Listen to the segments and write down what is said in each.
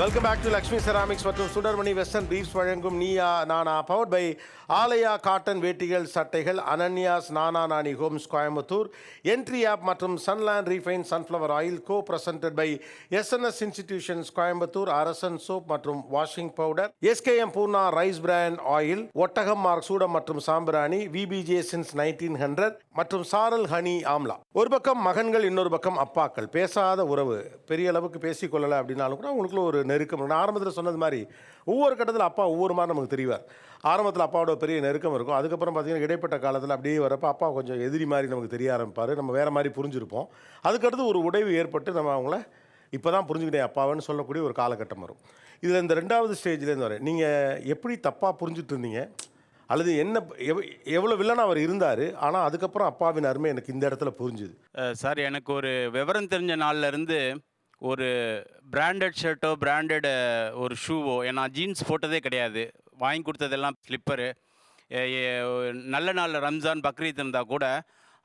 Welcome back to Lakshmi ceramics மற்றும் Sudarmani western briefs வழங்கும் Neeya Naana powered by Aalaya cotton வேட்டிகள் சட்டைகள், Ananya's Nana Nani homes Coimbatore, entry app மற்றும் Sunland refine sunflower oil co presented by SNS institutions Coimbatore, Arasan soap மற்றும் washing powder, SKM Poorna rice brand oil, ஒட்டகம் mark சூடம் மற்றும் சாம்பிராணி, விபிஜே சின்ஸ் 1900 மற்றும் சாரல் ஹனி ஆம்லா. ஒரு பக்கம் மகன்கள், இன்னொரு பக்கம் அப்பாக்கள். பேசாத உறவு, பெரிய அளவுக்கு பேசிக்கொள்ளலை அப்படின்னாலும் கூட உங்களுக்குள்ள ஒரு நெருக்கம். நான் ஆரம்பத்தில் சொன்னது மாதிரி ஒவ்வொரு கட்டத்தில் அப்பா ஒவ்வொரு மாதிரி நமக்கு தெரிவார். ஆரம்பத்தில் அப்பாவோட பெரிய நெருக்கம் இருக்கும். அதுக்கப்புறம் பார்த்தீங்கன்னா இடைப்பட்ட காலத்தில் அப்படியே வரப்போ அப்பா கொஞ்சம் எதிரி மாதிரி நமக்கு தெரிய ஆரம்பிப்பார். நம்ம வேறு மாதிரி புரிஞ்சிருப்போம். அதுக்கடுத்து ஒரு உடைவு ஏற்பட்டு நம்ம அவங்கள இப்போ தான் புரிஞ்சுக்கிட்டேன் அப்பாவன்னு சொல்லக்கூடிய ஒரு காலகட்டம் வரும். இதில் இந்த 2வது ஸ்டேஜ்லேருந்து வரேன். நீங்கள் எப்படி தப்பாக புரிஞ்சுட்டு இருந்தீங்க, அல்லது என்ன எவ்வளோ வில்லனா அவர் இருந்தார், ஆனால் அதுக்கப்புறம் அப்பாவின் அருமை எனக்கு இந்த இடத்துல புரிஞ்சுது? சார், எனக்கு ஒரு விவரம் தெரிஞ்ச நாள்லேருந்து ஒரு பிராண்டட் ஷர்ட்டோ பிராண்டட் ஒரு ஷூவோ, நான் ஜீன்ஸ் போட்டதே கிடையாது. வாங்கி கொடுத்ததெல்லாம் ஸ்லிப்பரு. நல்ல நாளில் ரம்ஜான் பக்ரீத் இருந்தால் கூட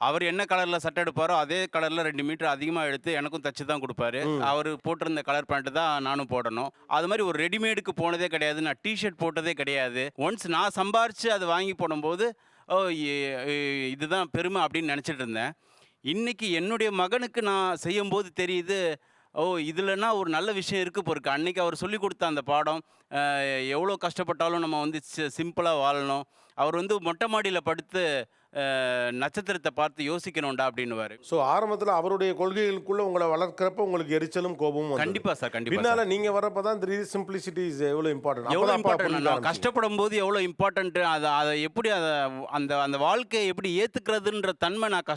அவர் என்ன கலரில் சட்டை எடுப்பாரோ அதே கலரில் 2 மீட்டர் அதிகமாக எடுத்து எனக்கும் தச்சு தான் கொடுப்பாரு. அவர் போட்டிருந்த கலர் பேண்ட்டு தான் நானும் போடணும். அது மாதிரி ஒரு ரெடிமேடுக்கு போனதே கிடையாது. நான் டிஷர்ட் போட்டதே கிடையாது. ஒன்ஸ் நான் சம்பாரித்து அதை வாங்கி போடும்போது இதுதான் பெருமை அப்படின்னு நினச்சிட்டு இருந்தேன். இன்றைக்கி என்னுடைய மகனுக்கு நான் செய்யும்போது தெரியுது, இதுலன்னா ஒரு நல்ல விஷயம் இருக்குது போருக்கு. அன்றைக்கி அவர் சொல்லி கொடுத்த அந்த பாடம், எவ்வளோ கஷ்டப்பட்டாலும் நம்ம வந்து சிம்பிளாக வாழணும். அவர் வந்து மொட்டை மாடியில் படுத்து நட்சத்திரத்தை பார்த்து யோசிக்கணும்டா அப்படின்னுவார். ஸோ ஆரம்பத்தில் அவருடைய கொள்கைகளுக்குள்ளே உங்களை வளர்க்குறப்ப உங்களுக்கு எரிச்சலும் கோபமும்? கண்டிப்பாக சார், கண்டிப்பாக. பின்னால் நீங்கள் வரப்போ தான் தெரியுது சிம்பிளிசிட்டி இஸ் எவ்வளோ இம்பார்ட்டன்ட். கஷ்டப்படும் போது எவ்வளோ இம்பார்ட்டன்ட்டு, அதை எப்படி அந்த வாழ்க்கையை எப்படி ஏற்றுக்கிறதுன்ற தன்மை நான்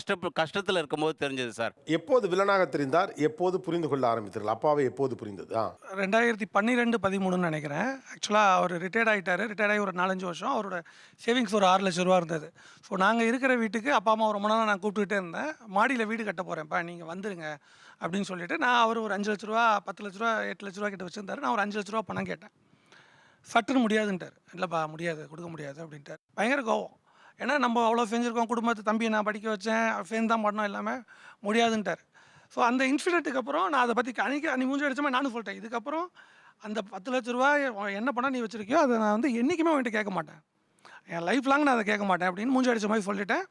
கஷ்டத்தில் இருக்கும்போது தெரிஞ்சது சார். எப்போது வில்லனாக தெரிந்தார், எப்போது புரிந்து கொள்ள ஆரம்பித்தீர்கள்? அப்பாவை எப்போது புரிந்தது? 2012-13 நினைக்கிறேன். ஆக்சுவலாக அவர் ரிட்டையர்ட் ஆகிட்டார். ரிட்டையர்ட் ஆகி ஒரு 4-5 வருஷம். அவரோட சேவிங்ஸ் ஒரு 6 லட்ச ரூபா இருந்தது. ஸோ நாங்கள் இருக்கிற வீட்டுக்கு அப்பா அம்மா ரொம்ப நாளாக நான் கூப்பிட்டுக்கிட்டே இருந்தேன். மாடியில் வீடு கட்ட போகிறேன்ப்பா, நீங்கள் வந்துடுங்க அப்படின்னு சொல்லிட்டு நான் அவர் ஒரு 5 லட்ச ரூபா, 10 லட்ச ரூபா, 8 லட்ச ரூபா கிட்ட வச்சுருந்தாரு. நான் ஒரு 5 லட்ச ரூபா பணம் கேட்டேன். சட்டுன்னு முடியாதுன்ட்டார். இல்லைப்பா முடியாது, கொடுக்க முடியாது அப்படின்ட்டார். பயங்கர கோவம். ஏன்னா நம்ம அவ்வளோ செஞ்சுருக்கோம், குடும்பத்தை தம்பியை நான் படிக்க வச்சேன், ஃபேன் தான் பண்ணோம், எல்லாமே முடியாதுன்ட்டார். ஸோ அந்த இன்சிடென்ட்டுக்கு அப்புறம் நான் அதை பற்றி அன்றைக்கி மூஞ்சி அடிச்ச மாதிரி நானும் சொல்லிட்டேன். இதுக்கப்புறம் அந்த 10 லட்ச ரூபா என்ன பண்ணால் நீ வச்சுருக்கியோ அதை நான் வந்து என்றைக்குமே அவன்கிட்ட கேட்க மாட்டேன், என் லைஃப் லாங் நான் அதை கேட்க மாட்டேன் அப்படின்னு மூஞ்சி அடித்த மாதிரி சொல்லிட்டேன்.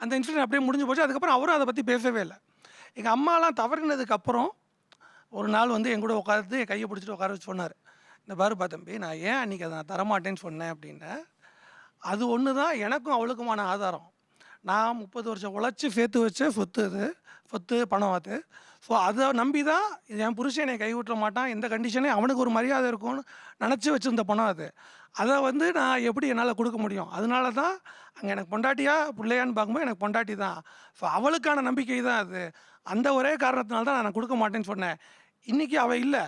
அந்த இன்சிடென்ட் அப்படியே முடிஞ்சு போச்சு. அதுக்கப்புறம் அவரும் அதை பற்றி பேசவே இல்லை. எங்கள் அம்மாலாம் தவறினதுக்கப்புறம் ஒரு நாள் வந்து என் கூட உட்காந்து என் கையை பிடிச்சிட்டு உட்கார வச்சு சொன்னார், இந்த பாருப்பா தம்பி, நான் ஏன் அன்றைக்கி அதை நான் தரமாட்டேன்னு சொன்னேன் அப்படின்னு. அது ஒன்று தான் எனக்கும் அவளுக்குமான ஆதாரம். நான் 30 வருஷம் உழைச்சி சேர்த்து வச்ச சொத்து பணம் அது. ஸோ அதை நம்பி தான் என் புருஷன் என்னை கைவிட்ட மாட்டான், எந்த கண்டிஷன்லேயும் அவனுக்கு ஒரு மரியாதை இருக்கும்னு நினச்சி வச்சுருந்த பணம் அது. அதை வந்து நான் எப்படி என்னால் கொடுக்க முடியும்? அதனால தான் அங்கே எனக்கு பொண்டாட்டியா பிள்ளையான்னு பார்க்கும்போது எனக்கு பொண்டாட்டி தான். ஸோ அவளுக்கான நம்பிக்கை தான் அது. அந்த ஒரே காரணத்தினால தான் நான் கொடுக்க மாட்டேன்னு சொன்னேன். இன்றைக்கி அவள் இல்லை,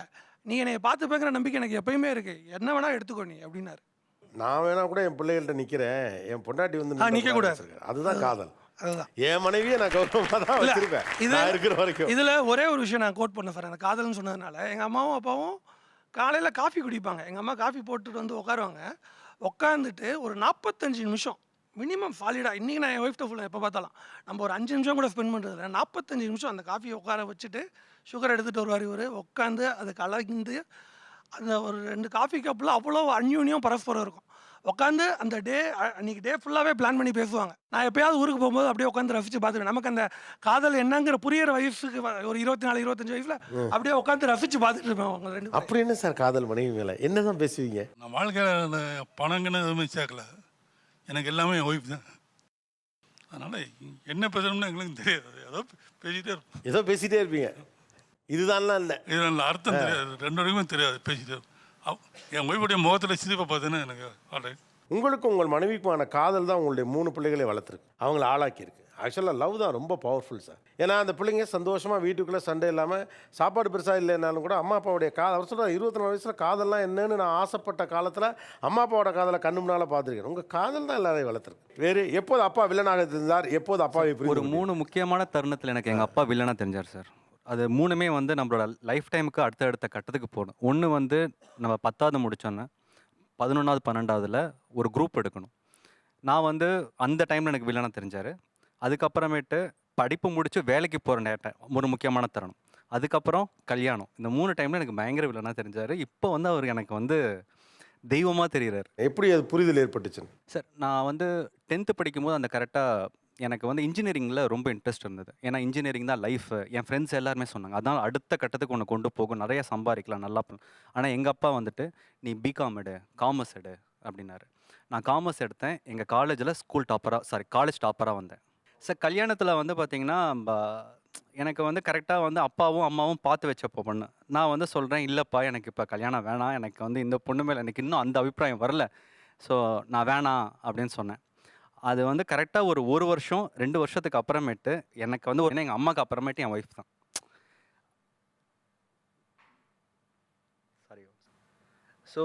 நீ என்னை பார்த்து பார்க்குற நம்பிக்கை எனக்கு எப்பயுமே இருக்குது, என்ன வேணால் எடுத்துக்கோ நீ அப்படின்னாரு. நான் வேணா கூட என் பிள்ளைகள்கிட்ட நிற்கிறேன், என் பொண்டாட்டி வந்து நிற்கக்கூடாது. அதுதான் காதல். அதுதான் என் மனைவியை நான் கௌரவமாக தான் வச்சிருப்பேன் இருக்கிற வரைக்கும். இதில் ஒரே ஒரு விஷயம் நான் கோட் பண்ண சார், அந்த காதல்னு சொன்னதுனால. எங்கள் அம்மாவும் அப்பாவும் காலையில் காஃபி குடிப்பாங்க. எங்கள் அம்மா காஃபி போட்டுட்டு வந்து உட்காருவாங்க. உட்காந்துட்டு ஒரு 45 நிமிஷம் மினிமம் சாலிடாக, இன்றைக்கி நான் என் ஒய்ஃப்ட்ட ஃபுல்லாக எப்போ பார்த்தாலும் நம்ம ஒரு 5 நிமிஷம் கூட ஸ்பெண்ட் பண்ணுறதில்ல, 45 நிமிஷம் அந்த காஃபியை உட்கார வச்சுட்டு சுகர் எடுத்துகிட்டு வருவார் இவர். உட்காந்து அது கலந்து அந்த ஒரு 2 காஃபி கப்பில் அவ்வளோ அந்யூன்யம் பரஸ்பரம் இருக்கும். உட்காந்து அந்த அன்றைக்கி டே ஃபுல்லாகவே பிளான் பண்ணி பேசுவாங்க. நான் எப்போயாவது ஊருக்கு போகும்போது அப்படியே உட்காந்து ரசித்து பார்த்துருவேன். நமக்கு அந்த காதல் என்னங்கிற புரியிற வயசுக்கு ஒரு 24-25 வயசில் அப்படியே உட்காந்து ரசித்து பார்த்துட்டு இருப்பேன் அவங்க 2. அப்படி என்ன சார் காதல் மனைவி மேலே என்ன தான் பேசுவீங்க? நான் வாழ்க்கையில் அந்த பணங்கன்னு எதுவுமே சேர்க்கல, எனக்கு எல்லாமே என் ஒய்ஃப் தான். அதனால் என்ன பேசணும்னு எங்களுக்கு தெரியாது, ஏதோ பேசிகிட்டே இருப்பீங்க. இதுதான்லாம் இல்லை, இது அர்த்தம் தெரியாது, 2 வரைக்குமே தெரியாது, பேசிகிட்டே என் ஒய்ஃபுடைய முகத்தில் சிரிப்பை பார்த்தேன்னா எனக்கு ஆல்ரெடி. உங்களுக்கும் உங்கள் மனைவிக்குமான காதல் தான் உங்களுடைய 3 பிள்ளைகளை வளர்த்துருக்கு, அவங்கள ஆளாக்கியிருக்கு. ஆக்சுவலாக லவ் தான் ரொம்ப பவர்ஃபுல் சார். ஏன்னா அந்த பிள்ளைங்க சந்தோஷமாக வீட்டுக்குள்ளே சண்டை இல்லாமல், சாப்பாடு பெருசாக இல்லைனாலும் கூட அம்மா அப்பாவுடைய அவர் சொல்கிறார் 24 வயசில் காதல்லாம் என்னன்னு நான் ஆசைப்பட்ட காலத்தில் அம்மா அப்பாவோட காதலை கண்ணு முன்னால் பார்த்துருக்கேன். உங்கள் காதல் தான் எல்லாரையும் வளர்த்துருக்கு. வேறு எப்போது அப்பா வில்லனாக இருந்தார், எப்போது அப்பாவை? ஒரு 3 முக்கியமான தருணத்தில் எனக்கு எங்கள் அப்பா வில்லனாக தெரிஞ்சார் சார். அது 3மே வந்து நம்மளோட லைஃப் டைமுக்கு அடுத்த கட்டத்துக்கு போகணும். ஒன்று வந்து நம்ம 10வது முடித்தோன்னே 11வது 12வதுல ஒரு குரூப் எடுக்கணும். நான் வந்து அந்த டைமில் எனக்கு வில்லனாக தெரிஞ்சார். அதுக்கப்புறமேட்டு படிப்பு முடித்து வேலைக்கு போகிற நேரம் ஒரு முக்கியமான தருணம். அதுக்கப்புறம் கல்யாணம். இந்த 3 டைமில் எனக்கு பயங்கர வில்லனாக தெரிஞ்சார். இப்போ வந்து அவர் எனக்கு வந்து தெய்வமாக தெரிகிறார். எப்படி அது புரிதல் ஏற்பட்டுச்சுன்னு? சார் நான் வந்து 10th படிக்கும்போது அந்த கரெக்டாக எனக்கு வந்து இன்ஜினியரிங்கில் ரொம்ப இன்ட்ரெஸ்ட் இருந்தது. ஏன்னா இன்ஜினியரிங் தான் லைஃப். என் ஃப்ரெண்ட்ஸ் எல்லாருமே சொன்னாங்க, அதான் அடுத்த கட்டத்துக்கு உன்னை கொண்டு போகும், நிறைய சம்பாதிக்கலாம், நல்லா பண்ணலாம். ஆனால் எங்கள் அப்பா வந்துட்டு நீ பிகாம் எடு, காமர்ஸ் எடு அப்படின்னாரு. நான் காமர்ஸ் எடுத்தேன். எங்கள் காலேஜில் காலேஜ் டாப்பராக வந்தேன். சார் கல்யாணத்தில் வந்து பார்த்தீங்கன்னா எனக்கு வந்து கரெக்டாக வந்து அப்பாவும் அம்மாவும் பார்த்து வச்ச பொண்ணு. நான் வந்து சொல்கிறேன், இல்லைப்பா எனக்கு இப்போ கல்யாணம் வேணாம், எனக்கு வந்து இந்த பொண்ணு மேலே எனக்கு இன்னும் அந்த அபிப்பிராயம் வரல, ஸோ நான் வேணாம் அப்படின்னு சொன்னேன். அது வந்து கரெக்டாக ஒரு வருஷம் 2 வருஷத்துக்கு அப்புறமேட்டு எனக்கு வந்து எங்கள் அம்மாவுக்கு அப்புறமேட்டு என் ஒய்ஃப் தான். சாரி. ஸோ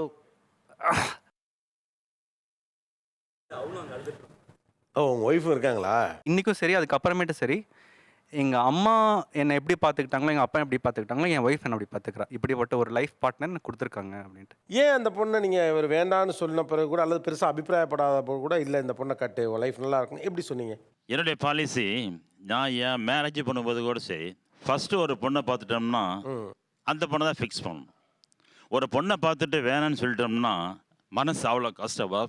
உங்கள் ஒய்ஃபும் இருக்காங்களா? இன்றைக்கும் சரி, அதுக்கப்புறமேட்டு சரி, எங்கள் அம்மா என்னை எப்படி பார்த்துக்கிட்டாங்களோ, எங்கள் அப்பா எப்படி பார்த்துக்கிட்டாங்களோ, என் ஒய்ஃப் என்னை அப்படி பார்த்துக்கிறா. இப்படிப்பட்ட ஒரு லைஃப் பார்ட்னர் எனக்கு கொடுத்துருக்காங்க அப்படின்ட்டு. ஏன் அந்த பொண்ணை நீங்கள் இவர் வேண்டான்னு சொன்ன பிறகு கூட, அல்லது பெருசாக அபிப்பிராயப்படாத போது கூட, இல்லை இந்த பொண்ணை கட்டு, உன் லைஃப் நல்லா இருக்கும் எப்படி சொன்னீங்க? என்னுடைய பாலிசி, நான் என் மேரேஜ் பண்ணும்போது கூட சரி, ஃபஸ்ட்டு ஒரு பொண்ணை பார்த்துட்டோம்னா அந்த பொண்ணை தான் ஃபிக்ஸ் பண்ணணும். ஒரு பொண்ணை பார்த்துட்டு வேணான்னு சொல்லிட்டோம்னா மனசு அவ்வளோ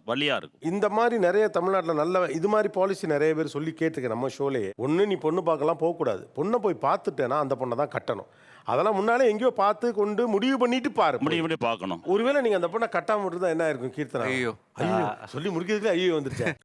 வலியாக இருக்கும். இந்த மாதிரி நிறைய தமிழ்நாட்டில் நல்ல இது மாதிரி பாலிசி நிறைய பேர் சொல்லி கேட்டிருக்கேன் நம்ம ஷோலேயே. ஒன்று நீ பொண்ணு பார்க்கலாம் போகக்கூடாது, பொண்ணை போய் பார்த்துட்டேன்னா அந்த பொண்ணை தான் கட்டணும். அதெல்லாம் முன்னாலே எங்கேயோ பார்த்து கொண்டு முடிவு பண்ணிட்டு பாரு, முடிவு பண்ணி பார்க்கணும். ஒருவேளை நீங்கள் அந்த பொண்ணை கட்டாம விட்டுருந்தா என்ன ஆயிருக்கும் கீர்த்தனா? ஐயோ ஐயோ சொல்லி முடிக்கிறதுக்கு ஐயோ வந்துருச்சேன்.